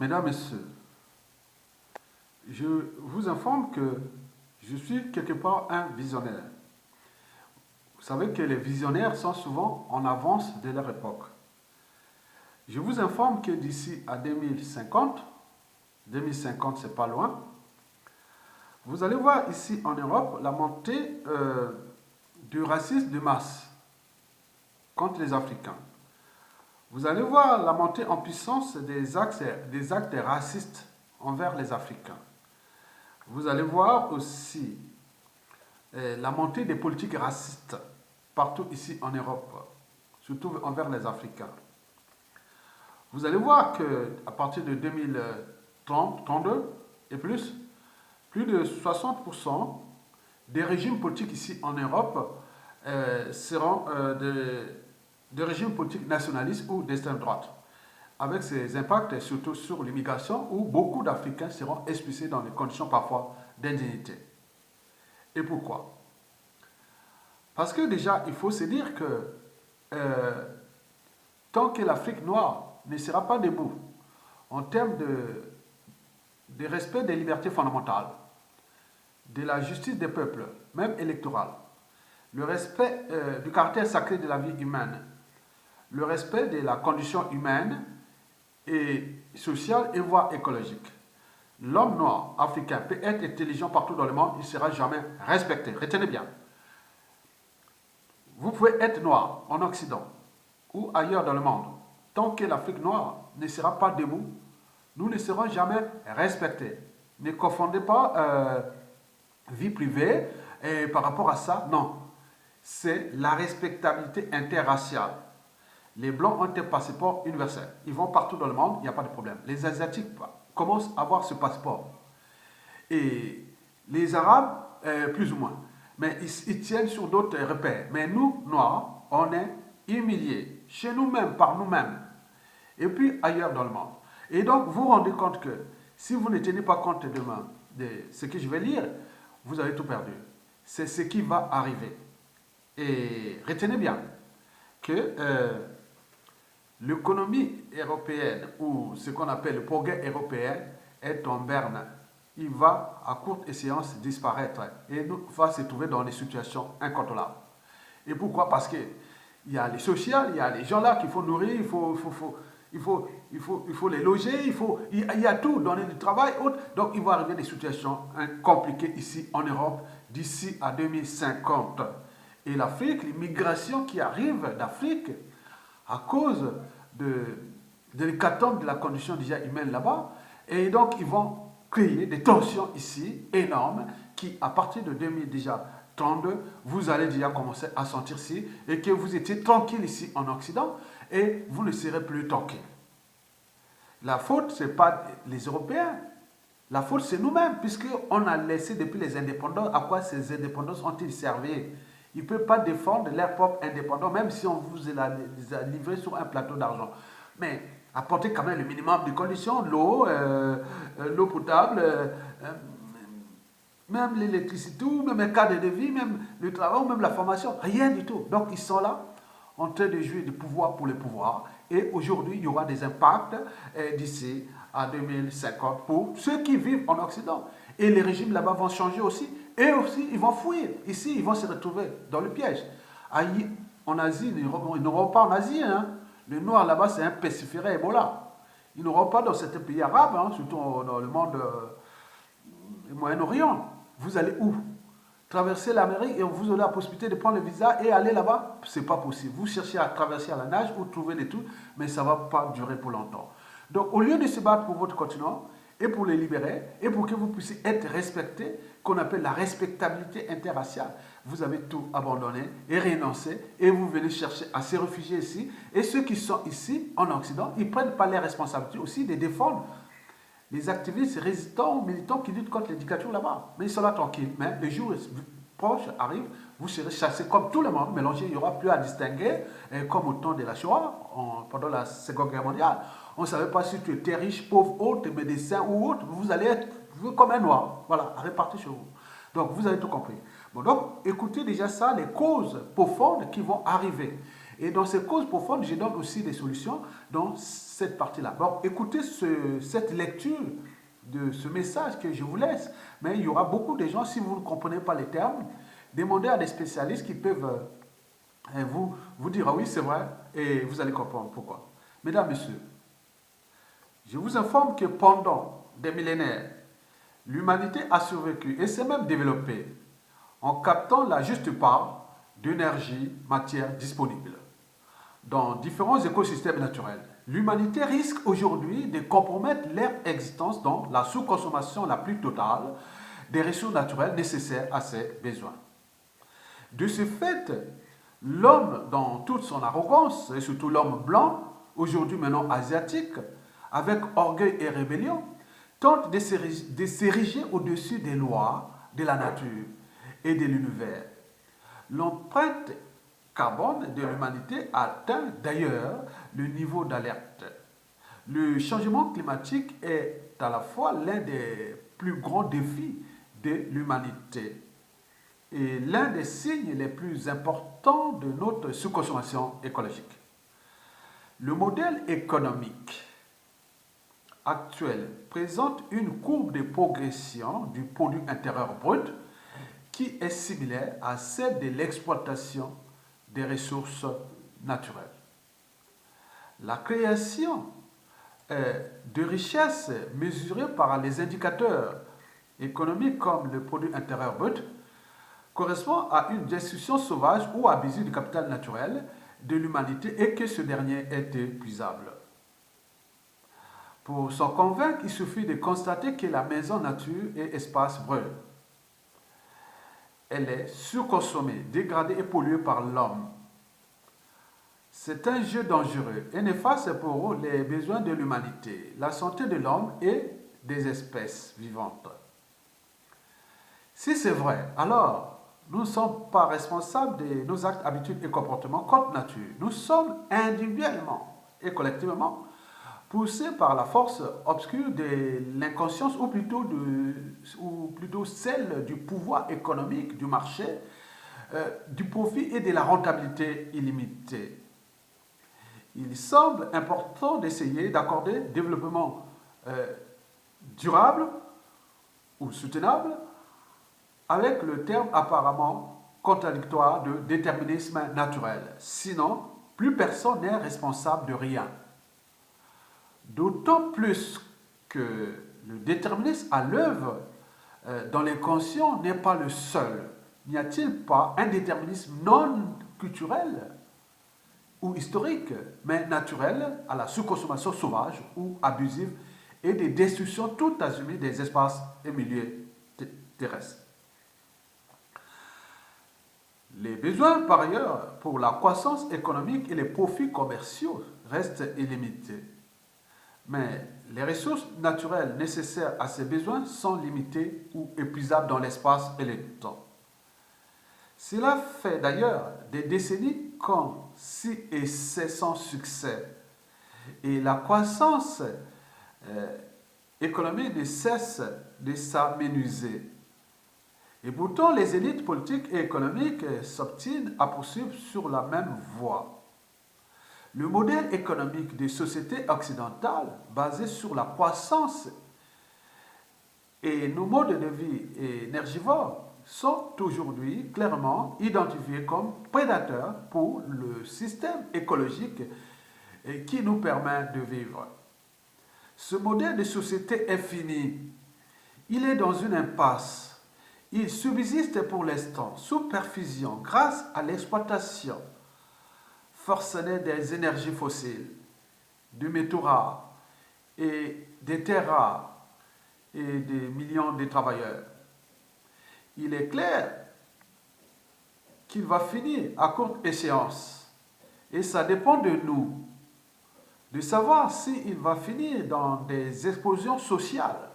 Mesdames, Messieurs, je vous informe que je suis quelque part un visionnaire. Vous savez que les visionnaires sont souvent en avance de leur époque. Je vous informe que d'ici à 2050 c'est pas loin, vous allez voir ici en Europe la montée du racisme de masse contre les Africains. Vous allez voir la montée en puissance des actes racistes envers les Africains. Vous allez voir aussi la montée des politiques racistes partout ici en Europe, surtout envers les Africains. Vous allez voir qu'à partir de 2030, 32 et plus de 60% des régimes politiques ici en Europe seront des régimes politiques nationalistes ou d'extrême droite, avec ses impacts surtout sur l'immigration, où beaucoup d'Africains seront expulsés dans des conditions parfois d'indignité. Et pourquoi? Parce que déjà, il faut se dire que tant que l'Afrique noire ne sera pas debout en termes de respect des libertés fondamentales, de la justice des peuples, même électorale, le respect du caractère sacré de la vie humaine, le respect de la condition humaine et sociale et voire écologique. L'homme noir africain peut être intelligent partout dans le monde, il ne sera jamais respecté. Retenez bien. Vous pouvez être noir en Occident ou ailleurs dans le monde. Tant que l'Afrique noire ne sera pas debout, nous ne serons jamais respectés. Ne confondez pas vie privée et par rapport à ça, non. C'est la respectabilité interraciale. Les Blancs ont un passeport universel. Ils vont partout dans le monde, il n'y a pas de problème. Les Asiatiques commencent à avoir ce passeport. Et les Arabes, plus ou moins. Mais ils tiennent sur d'autres repères. Mais nous, Noirs, on est humiliés. Chez nous-mêmes, par nous-mêmes. Et puis ailleurs dans le monde. Et donc, vous vous rendez compte que si vous ne tenez pas compte de ce que je vais lire, vous avez tout perdu. C'est ce qui va arriver. Et retenez bien que l'économie européenne, ou ce qu'on appelle le progrès européen, est en berne. Il va à courte échéance disparaître et nous va se trouver dans des situations incontrôlables. Et pourquoi? Parce qu'il y a les sociales, il y a les gens là qu'il faut nourrir, il faut les loger, il y a tout, donner du travail, autre. Donc il va arriver des situations compliquées ici en Europe d'ici à 2050. Et l'Afrique, l'immigration qui arrive d'Afrique à cause de l'hécatombe de la condition déjà humaine là-bas, et donc ils vont créer des tensions ici énormes qui, à partir de 2032, vous allez déjà commencer à sentir ci et que vous étiez tranquille ici en Occident et vous ne serez plus tranquille. La faute, ce n'est pas les Européens. La faute, c'est nous-mêmes, puisqu'on a laissé depuis les indépendants, à quoi ces indépendances ont-ils servi? Ils ne peuvent pas défendre leur propre indépendance, même si on vous les a livrés sur un plateau d'argent. Mais apporter quand même le minimum de conditions, l'eau, l'eau potable, même l'électricité, même un cadre de vie, même le travail, même la formation, rien du tout. Donc ils sont là en train de jouer du pouvoir pour le pouvoir. Et aujourd'hui, il y aura des impacts d'ici à 2050 pour ceux qui vivent en Occident. Et les régimes là-bas vont changer aussi. Et aussi, ils vont fuir. Ici, ils vont se retrouver dans le piège. En Asie, ils n'auront pas en Asie. Hein. Le noir là-bas, c'est un pestiféré Ebola. Ils n'auront pas dans certains pays arabes, hein, surtout dans le monde du Moyen-Orient. Vous allez où? Traverser l'Amérique et vous aurez la possibilité de prendre le visa et aller là-bas? C'est pas possible. Vous cherchez à traverser à la nage ou trouver des trucs, mais ça ne va pas durer pour longtemps. Donc, au lieu de se battre pour votre continent, et pour les libérer, et pour que vous puissiez être respecté, qu'on appelle la respectabilité interraciale. Vous avez tout abandonné et renoncé, et vous venez chercher à se réfugier ici. Et ceux qui sont ici, en Occident, ils ne prennent pas les responsabilités aussi de défendre les activistes résistants ou militants qui luttent contre les dictatures là-bas. Mais ils sont là tranquilles. Mais le jour proche arrive, vous serez chassés comme tout le monde, mélangés, il n'y aura plus à distinguer, comme au temps de la Shoah, pendant la Seconde Guerre mondiale. On ne savait pas si tu étais riche, pauvre, autre, médecin ou autre. Vous allez être comme un noir. Voilà, réparti chez vous. Donc, vous avez tout compris. Bon, donc, écoutez déjà ça, les causes profondes qui vont arriver. Et dans ces causes profondes, je donne aussi des solutions dans cette partie-là. Donc, écoutez cette lecture de ce message que je vous laisse. Mais il y aura beaucoup de gens, si vous ne comprenez pas les termes, demandez à des spécialistes qui peuvent vous dire, ah oui, c'est vrai, et vous allez comprendre pourquoi. Mesdames, Messieurs, je vous informe que pendant des millénaires, l'humanité a survécu et s'est même développée en captant la juste part d'énergie, matière disponible dans différents écosystèmes naturels. L'humanité risque aujourd'hui de compromettre leur existence dans la sous-consommation la plus totale des ressources naturelles nécessaires à ses besoins. De ce fait, l'homme, dans toute son arrogance, et surtout l'homme blanc, aujourd'hui maintenant asiatique, avec orgueil et rébellion, tente de s'ériger au-dessus des lois de la nature et de l'univers. L'empreinte carbone de l'humanité atteint d'ailleurs le niveau d'alerte. Le changement climatique est à la fois l'un des plus grands défis de l'humanité et l'un des signes les plus importants de notre sous-consommation écologique. Le modèle économique actuel présente une courbe de progression du produit intérieur brut qui est similaire à celle de l'exploitation des ressources naturelles. La création de richesses mesurées par les indicateurs économiques comme le produit intérieur brut correspond à une destruction sauvage ou abusive du capital naturel de l'humanité et que ce dernier est épuisable. Pour s'en convaincre, il suffit de constater que la maison nature et espace brûlent. Elle est surconsommée, dégradée et polluée par l'homme. C'est un jeu dangereux et néfaste pour les besoins de l'humanité, la santé de l'homme et des espèces vivantes. Si c'est vrai, alors nous ne sommes pas responsables de nos actes, habitudes et comportements contre nature. Nous sommes individuellement et collectivement poussés par la force obscure de l'inconscience ou plutôt celle du pouvoir économique, du marché, du profit et de la rentabilité illimitée. Il semble important d'essayer d'accorder développement durable ou soutenable avec le terme apparemment contradictoire de déterminisme naturel. Sinon, plus personne n'est responsable de rien. D'autant plus que le déterminisme à l'œuvre dans l'inconscient n'est pas le seul. N'y a-t-il pas un déterminisme non culturel ou historique, mais naturel à la sous-consommation sauvage ou abusive et des destructions tout azimut des espaces et milieux terrestres? Les besoins, par ailleurs, pour la croissance économique et les profits commerciaux restent illimités. Mais les ressources naturelles nécessaires à ces besoins sont limitées ou épuisables dans l'espace et le temps. Cela fait d'ailleurs des décennies qu'on si et c'est sans succès. Et la croissance économique ne cesse de s'amenuiser. Et pourtant, les élites politiques et économiques s'obstinent à poursuivre sur la même voie. Le modèle économique des sociétés occidentales, basé sur la croissance et nos modes de vie énergivores, sont aujourd'hui clairement identifiés comme prédateurs pour le système écologique qui nous permet de vivre. Ce modèle de société est fini. Il est dans une impasse. Il subsiste pour l'instant sous perfusion grâce à l'exploitation forcenée des énergies fossiles, du métaux rares et des terres rares et des millions de travailleurs. Il est clair qu'il va finir à courte échéance et ça dépend de nous de savoir s'il va finir dans des explosions sociales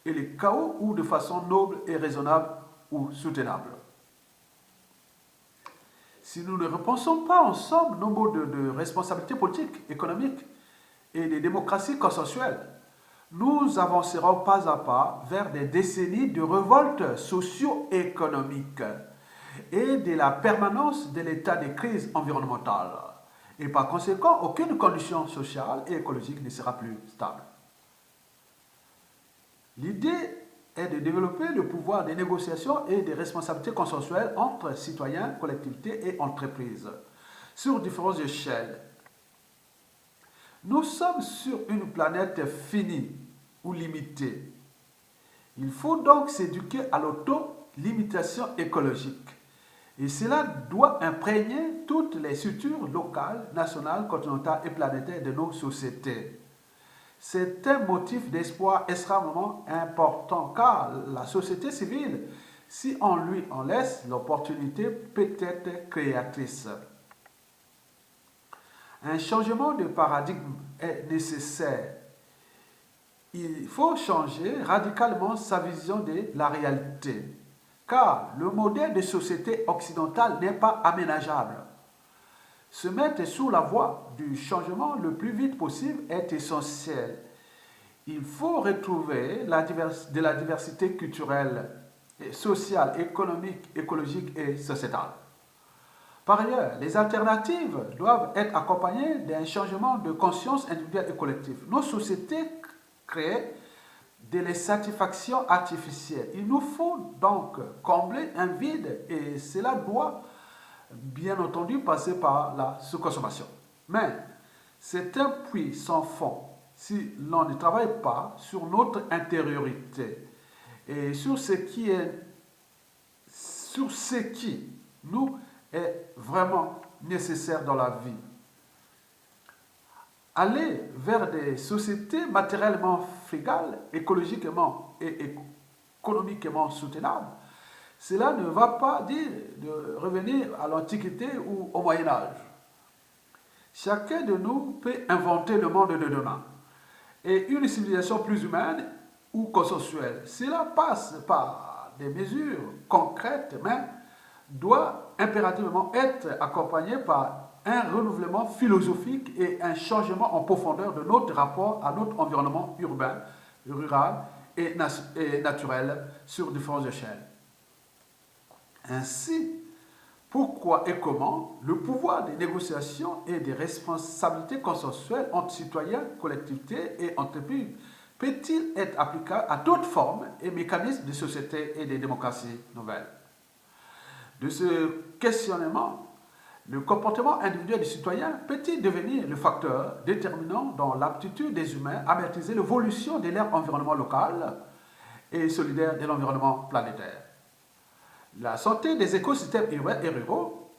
et le chaos ou de façon noble et raisonnable ou soutenable. Si nous ne repensons pas ensemble nos modes de responsabilité politique, économique et de démocratie consensuelle, nous avancerons pas à pas vers des décennies de révoltes socio-économiques et de la permanence de l'état de crise environnementale. Et par conséquent, aucune condition sociale et écologique ne sera plus stable. L'idée est de développer le pouvoir des négociations et des responsabilités consensuelles entre citoyens, collectivités et entreprises sur différentes échelles. Nous sommes sur une planète finie ou limitée. Il faut donc s'éduquer à l'auto-limitation écologique. Et cela doit imprégner toutes les structures locales, nationales, continentales et planétaires de nos sociétés. C'est un motif d'espoir extrêmement important car la société civile, si on lui en laisse l'opportunité, peut être créatrice. Un changement de paradigme est nécessaire. Il faut changer radicalement sa vision de la réalité, car le modèle de société occidentale n'est pas aménageable. Se mettre sur la voie du changement le plus vite possible est essentiel. Il faut retrouver de la diversité culturelle, sociale, économique, écologique et sociétale. Par ailleurs, les alternatives doivent être accompagnées d'un changement de conscience individuelle et collective. Nos sociétés créent des satisfactions artificielles. Il nous faut donc combler un vide et cela doit bien entendu passer par la sous-consommation. Mais c'est un puits sans fond si l'on ne travaille pas sur notre intériorité et sur ce qui nous est vraiment nécessaire dans la vie. Aller vers des sociétés matériellement frugales, écologiquement et économiquement soutenables, cela ne va pas dire de revenir à l'Antiquité ou au Moyen-Âge. Chacun de nous peut inventer le monde de demain et une civilisation plus humaine ou consensuelle. Cela passe par des mesures concrètes, mais doit impérativement être accompagné par un renouvellement philosophique et un changement en profondeur de notre rapport à notre environnement urbain, rural et naturel sur différentes échelles. Ainsi, pourquoi et comment le pouvoir des négociations et des responsabilités consensuelles entre citoyens, collectivités et entreprises peut-il être applicable à d'autres formes et mécanismes de société et de démocratie nouvelles? De ce questionnement, le comportement individuel du citoyen peut-il devenir le facteur déterminant dans l'aptitude des humains à maîtriser l'évolution de leur environnement local et solidaire de l'environnement planétaire? La santé des écosystèmes urbains et ruraux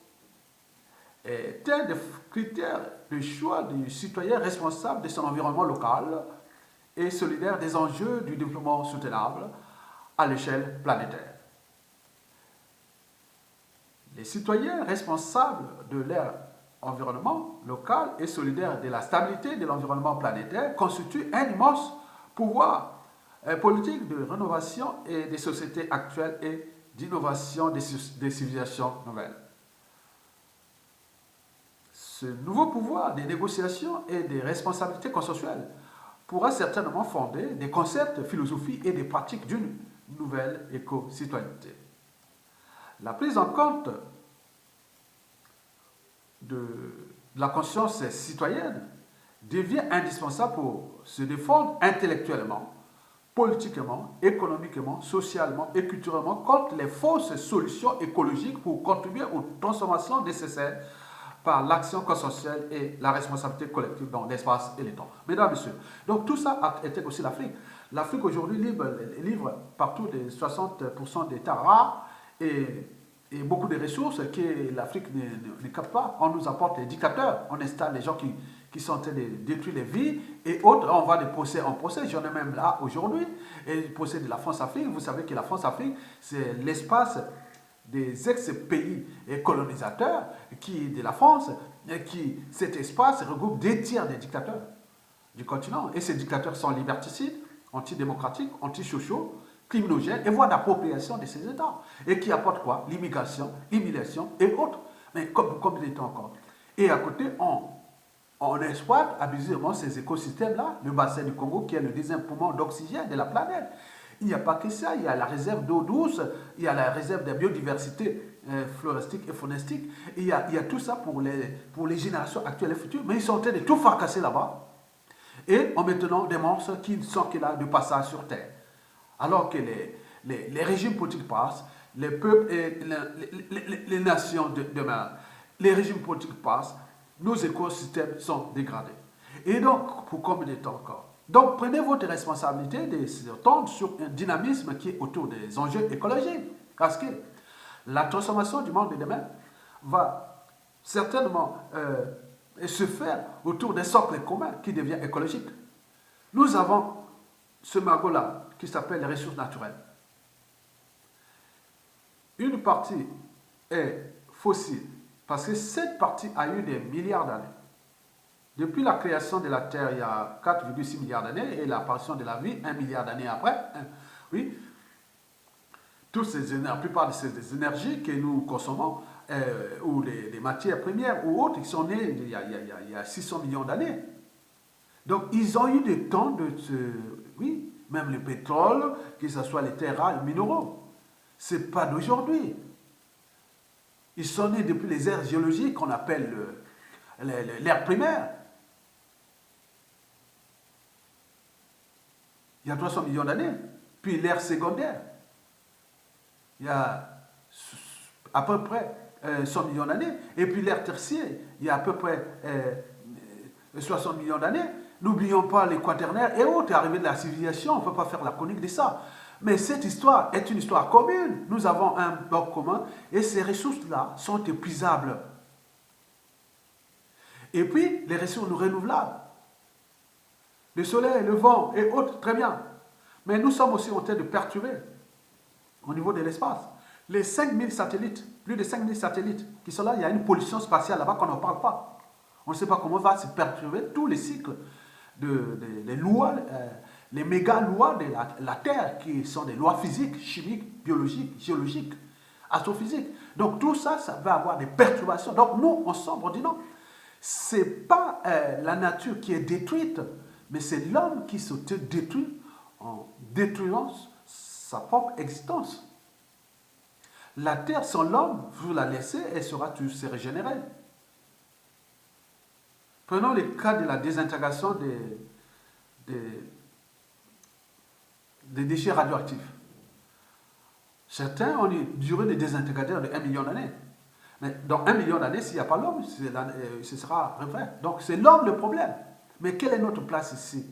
est un des critères de choix du citoyen responsable de son environnement local et solidaire des enjeux du développement soutenable à l'échelle planétaire. Les citoyens responsables de leur environnement local et solidaire de la stabilité de l'environnement planétaire constituent un immense pouvoir politique de rénovation et des sociétés actuelles et d'innovation des civilisations nouvelles. Ce nouveau pouvoir des négociations et des responsabilités consensuelles pourra certainement fonder des concepts, philosophies et des pratiques d'une nouvelle éco-citoyenneté. La prise en compte de la conscience citoyenne devient indispensable pour se défendre intellectuellement, politiquement, économiquement, socialement et culturellement contre les fausses solutions écologiques pour contribuer aux transformations nécessaires par l'action consensuelle et la responsabilité collective dans l'espace et le temps. Mesdames et messieurs, donc tout ça a été aussi l'Afrique. L'Afrique aujourd'hui livre partout des 60% d'États rares et beaucoup de ressources que l'Afrique ne capte pas. On nous apporte des dictateurs, on installe les gens qui sont en train de détruire les vies et autres, on va de procès en procès. J'en ai même là aujourd'hui, et le procès de la France-Afrique. Vous savez que la France-Afrique, c'est l'espace des ex-pays colonisateurs de la France, et cet espace regroupe 2 tiers des dictateurs du continent. Et ces dictateurs sont liberticides, antidémocratiques, antisociaux, criminogènes et voies d'appropriation de ces États. Et qui apportent quoi? L'immigration, l'immigration et autres. Mais comme il était encore. Et à côté, on exploite abusivement ces écosystèmes-là, le bassin du Congo qui est le 2e poumon d'oxygène de la planète. Il n'y a pas que ça, il y a la réserve d'eau douce, il y a la réserve de biodiversité floristique et faunistique, il y a tout ça pour les générations actuelles et futures, mais ils sont en train de tout fracasser là-bas, et en maintenant des monstres qui ne sont que là de passage sur Terre. Alors que les régimes politiques passent, les peuples et les nations demeurent, les régimes politiques passent, nos écosystèmes sont dégradés. Et donc, pour combien de temps encore? Donc, prenez votre responsabilité de s'entendre sur un dynamisme qui est autour des enjeux écologiques. Parce que la transformation du monde de demain va certainement se faire autour d'un socle commun qui devient écologique. Nous avons ce magot-là qui s'appelle les ressources naturelles. Une partie est fossile parce que cette partie a eu des milliards d'années. Depuis la création de la Terre, il y a 4,6 milliards d'années et l'apparition de la vie, 1 milliard d'années après. Oui, la plupart de ces énergies que nous consommons, ou les matières premières ou autres, qui sont nées il y a 600 millions d'années. Donc, ils ont eu le temps de oui, même le pétrole, que ce soit les terres rares, les minéraux. Ce n'est pas d'aujourd'hui. Ils sont nés depuis les ères géologiques qu'on appelle l'ère primaire. Il y a 300 millions d'années. Puis l'ère secondaire. Il y a à peu près 100 millions d'années. Et puis l'ère tertiaire, il y a à peu près 60 millions d'années. N'oublions pas les quaternaires et autres, arrivés de la civilisation, on ne peut pas faire la chronique de ça. Mais cette histoire est une histoire commune. Nous avons un bloc commun et ces ressources-là sont épuisables. Et puis, les ressources renouvelables. Le soleil, le vent et autres, très bien. Mais nous sommes aussi en train de perturber au niveau de l'espace. Les 5000 satellites, plus de 5000 satellites qui sont là, il y a une pollution spatiale là-bas qu'on n'en parle pas. On ne sait pas comment va se perturber tous les cycles les lois, les méga lois de la Terre, qui sont des lois physiques, chimiques, biologiques, géologiques, astrophysiques. Donc tout ça, ça va avoir des perturbations. Donc nous, ensemble, on dit non, ce n'est pas la nature qui est détruite, mais c'est l'homme qui se détruit en détruisant sa propre existence. La Terre, sans l'homme, vous la laissez, elle sera toujours se régénérer. Prenons le cas de la désintégration des déchets radioactifs. Certains ont une durée de désintégration de 1 million d'années. Mais dans 1 million d'années, s'il n'y a pas l'homme, ce sera vrai. Donc c'est l'homme le problème. Mais quelle est notre place ici?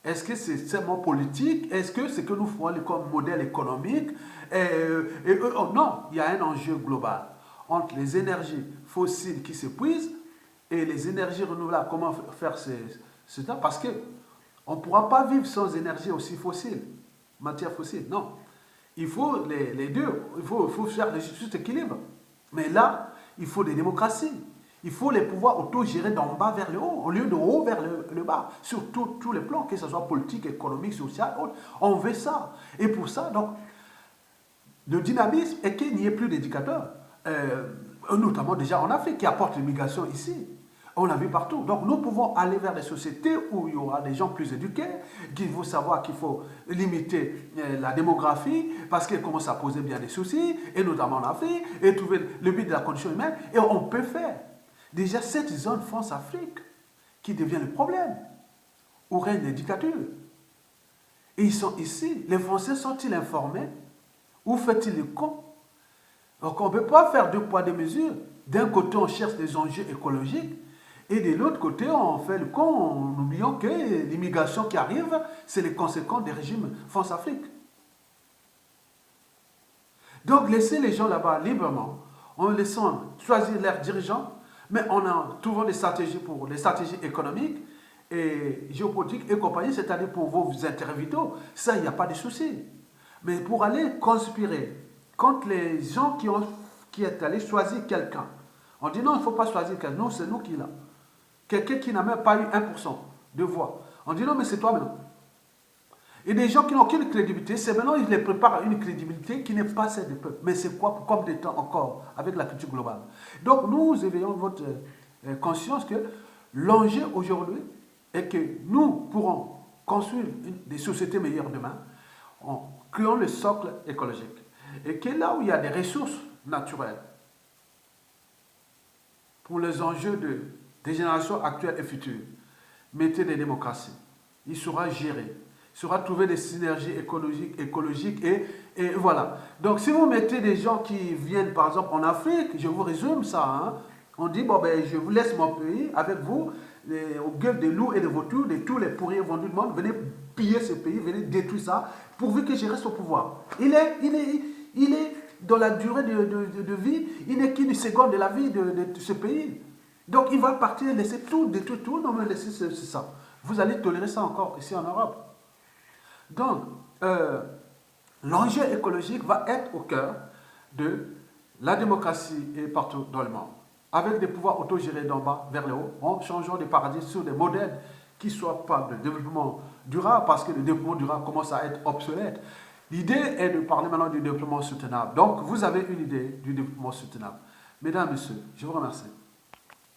Est-ce que c'est seulement politique? Est-ce que c'est que nous faisons comme modèle économique? Non, il y a un enjeu global entre les énergies fossiles qui s'épuisent et les énergies renouvelables. Comment faire ça? Parce qu'on ne pourra pas vivre sans énergie aussi fossile, matière fossile. Non. Il faut les deux. Il faut faire le juste équilibre. Mais là, il faut des démocraties. Il faut les pouvoirs auto-gérer d'en bas vers le haut, au lieu de haut vers le bas, sur tous les plans, que ce soit politique, économique, social, autre. On veut ça. Et pour ça, donc, le dynamisme est qu'il n'y ait plus d'éducateurs, notamment déjà en Afrique, qui apportent l'immigration ici. On l'a vu partout. Donc nous pouvons aller vers des sociétés où il y aura des gens plus éduqués, qui vont savoir qu'il faut limiter la démographie, parce qu'elle commence à poser bien des soucis, et notamment en Afrique, et trouver le but de la condition humaine. Et on peut faire. Déjà, cette zone France-Afrique, qui devient le problème, où règne les dictatures. Et ils sont ici. Les Français sont-ils informés? Où fait-il le con? Donc on ne peut pas faire deux poids, deux mesures. D'un côté, on cherche des enjeux écologiques, et de l'autre côté, on fait le con en oubliant que l'immigration qui arrive, c'est les conséquences des régimes France-Afrique. Donc, laissez les gens là-bas librement, en laissant choisir leurs dirigeants, mais en trouvant des stratégies pour les stratégies économiques et géopolitiques et compagnie, c'est-à-dire pour vos intérêts vitaux, ça, il n'y a pas de souci. Mais pour aller conspirer contre les gens qui est allé choisir quelqu'un, on dit non, il ne faut pas choisir quelqu'un, non, c'est nous qui l'a. Quelqu'un qui n'a même pas eu 1% de voix. On dit non, mais c'est toi maintenant. Et des gens qui n'ont aucune crédibilité, c'est maintenant ils les préparent à une crédibilité qui n'est pas celle du peuple. Mais c'est quoi, comme des temps encore, avec la culture globale. Donc nous éveillons votre conscience que l'enjeu aujourd'hui est que nous pourrons construire des sociétés meilleures demain. en créant le socle écologique. Et que là où il y a des ressources naturelles, pour les enjeux des générations actuelles et futures, mettez des démocraties. Il saura gérer, il saura trouver des synergies écologiques et voilà. Donc si vous mettez des gens qui viennent par exemple en Afrique, je vous résume ça, hein, on dit bon ben je vous laisse mon pays avec vous, au gueule des loups et des vautours, de tous les pourris vendus du monde, venez piller ce pays, venez détruire ça, pourvu que je reste au pouvoir. Il est dans la durée de vie, il n'est qu'une seconde de la vie de ce pays. Donc il va partir, laisser tout, détruire tout, non mais laisser ça. Vous allez tolérer ça encore ici en Europe. Donc, l'enjeu écologique va être au cœur de la démocratie et partout dans le monde. Avec des pouvoirs autogérés d'en bas vers le haut, en changeant des paradigmes sur des modèles qui ne soient pas de développement durable, parce que le développement durable commence à être obsolète. L'idée est de parler maintenant du développement soutenable. Donc, vous avez une idée du développement soutenable. Mesdames, Messieurs, je vous remercie.